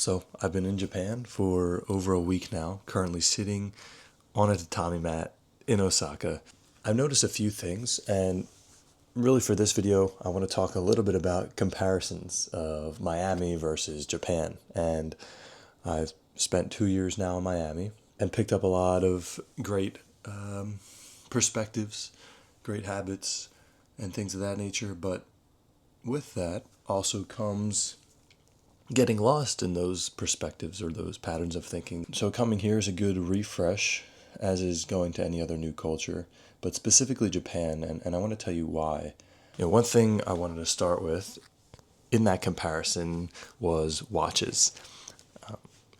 So I've been in Japan for over a week now, currently sitting on a tatami mat in Osaka. I've noticed a few things, and really for this video, I want to talk a little bit about comparisons of Miami versus Japan. And I've spent 2 years now in Miami and picked up a lot of great perspectives, great habits, and things of that nature. But with that also comes getting lost in those perspectives or those patterns of thinking. So coming here is a good refresh, as is going to any other new culture, but specifically Japan, and I want to tell you why. One thing I wanted to start with in that comparison was watches.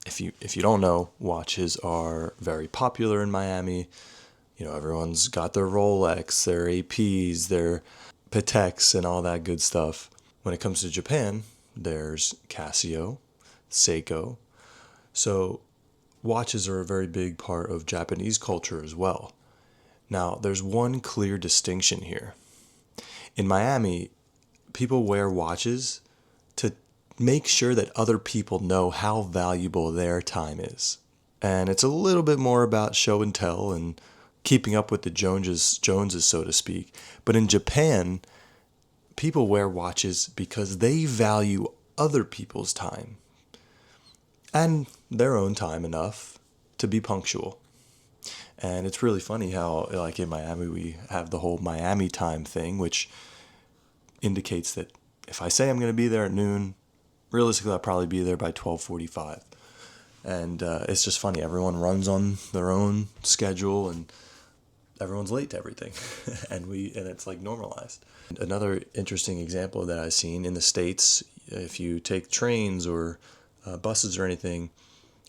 If you don't know, watches are very popular in Miami. Everyone's got their Rolex, their APs, their Pateks, and all that good stuff. When it comes to Japan, there's Casio, Seiko. So watches are a very big part of Japanese culture as well. Now, there's one clear distinction here. In Miami, people wear watches to make sure that other people know how valuable their time is. And it's a little bit more about show and tell and keeping up with the Joneses, so to speak. But in Japan, people wear watches because they value other people's time and their own time enough to be punctual. And it's really funny how, like in Miami, we have the whole Miami time thing, which indicates that if I say I'm going to be there at noon, realistically, I'll probably be there by 12:45. And it's just funny. Everyone runs on their own schedule, and everyone's late to everything, and it's like normalized. Another interesting example that I've seen in the States, if you take trains or buses or anything,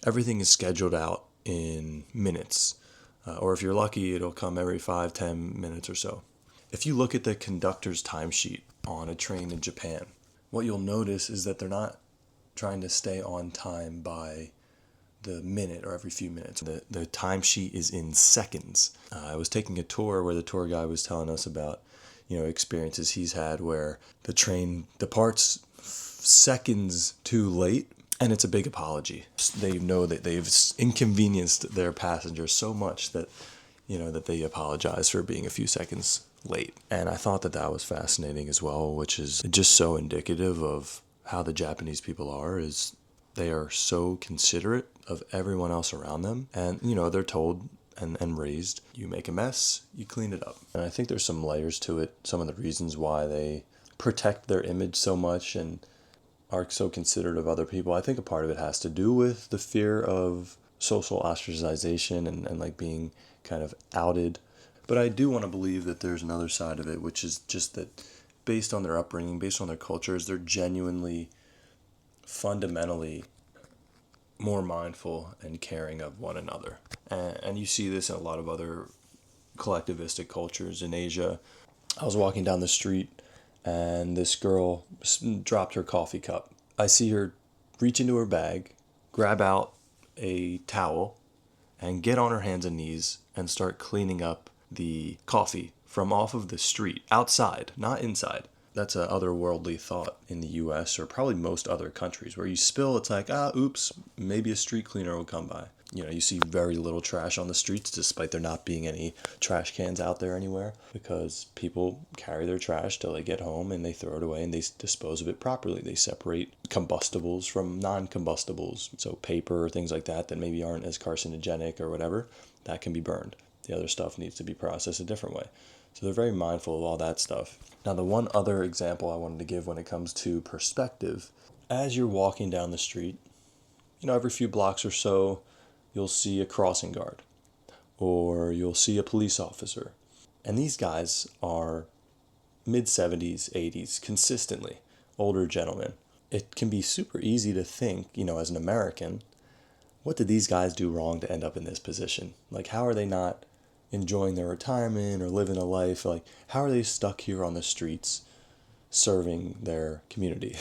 everything is scheduled out in minutes. Or if you're lucky, it'll come every 5-10 minutes or so. If you look at the conductor's timesheet on a train in Japan, what you'll notice is that they're not trying to stay on time by the minute or every few minutes. The timesheet is in seconds. I was taking a tour where the tour guide was telling us about experiences he's had where the train departs seconds too late, and it's a big apology. They know that they've inconvenienced their passengers so much that that they apologize for being a few seconds late. And I thought that was fascinating as well, which is just so indicative of how the Japanese people are. Is they are so considerate of everyone else around them, and they're told and raised, you make a mess, you clean it up. And I think there's some layers to it, some of the reasons why they protect their image so much and are so considerate of other people. I think a part of it has to do with the fear of social ostracization and like being kind of outed. But I do want to believe that there's another side of it, which is just that based on their upbringing, based on their cultures, they're genuinely, fundamentally more mindful and caring of one another. And you see this in a lot of other collectivistic cultures in Asia. I was walking down the street and this girl dropped her coffee cup. I see her reach into her bag, grab out a towel, and get on her hands and knees and start cleaning up the coffee from off of the street, outside, not inside. That's a otherworldly thought in the US or probably most other countries where you spill, it's like, oops, maybe a street cleaner will come by. You see very little trash on the streets despite there not being any trash cans out there anywhere, because people carry their trash till they get home and they throw it away and they dispose of it properly. They separate combustibles from non-combustibles. So paper, things like that maybe aren't as carcinogenic or whatever, that can be burned. The other stuff needs to be processed a different way. So they're very mindful of all that stuff. Now, the one other example I wanted to give when it comes to perspective, as you're walking down the street, every few blocks or so, you'll see a crossing guard or you'll see a police officer. And these guys are mid-70s, 80s, consistently older gentlemen. It can be super easy to think, as an American, what did these guys do wrong to end up in this position? Like, how are they not enjoying their retirement or living a life? Like, how are they stuck here on the streets serving their community?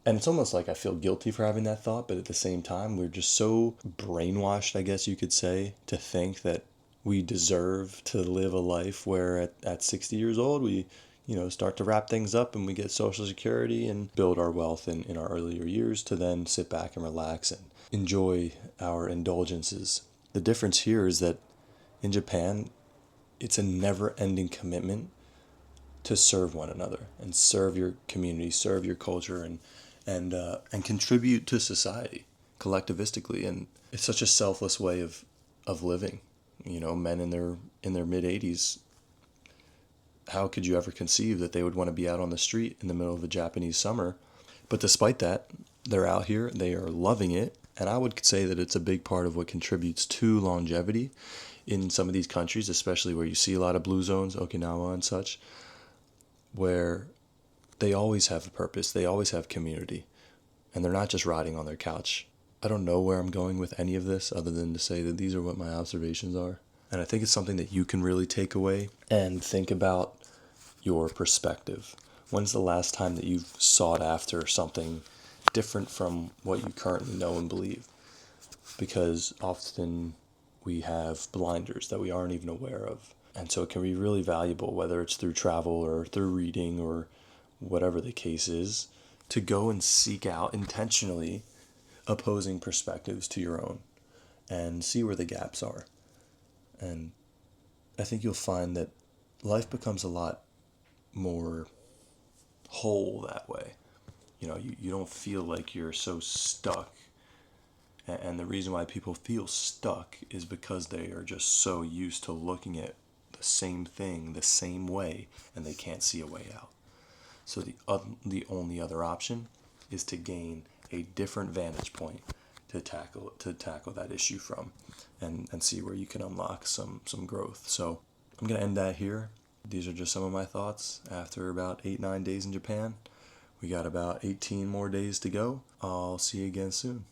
And it's almost like I feel guilty for having that thought, but at the same time, we're just so brainwashed, I guess you could say, to think that we deserve to live a life where at 60 years old, we start to wrap things up and we get Social Security and build our wealth in our earlier years to then sit back and relax and enjoy our indulgences. The difference here is that in Japan, it's a never-ending commitment to serve one another and serve your community, serve your culture, and contribute to society collectivistically. And it's such a selfless way of living. Men in their mid 80s, how could you ever conceive that they would want to be out on the street in the middle of a Japanese summer? But despite that, they're out here, they are loving it, and I would say that it's a big part of what contributes to longevity in some of these countries, especially where you see a lot of blue zones, Okinawa and such, where they always have a purpose, they always have community, and they're not just riding on their couch. I don't know where I'm going with any of this other than to say that these are what my observations are. And I think it's something that you can really take away and think about your perspective. When's the last time that you've sought after something different from what you currently know and believe? Because often we have blinders that we aren't even aware of. And so it can be really valuable, whether it's through travel or through reading or whatever the case is, to go and seek out intentionally opposing perspectives to your own and see where the gaps are. And I think you'll find that life becomes a lot more whole that way. You don't feel like you're so stuck. And the reason why people feel stuck is because they are just so used to looking at the same thing the same way, and they can't see a way out. So the only other option is to gain a different vantage point to tackle that issue from, and see where you can unlock some growth. So I'm gonna end that here. These are just some of my thoughts after about 8-9 days in Japan. We got about 18 more days to go. I'll see you again soon.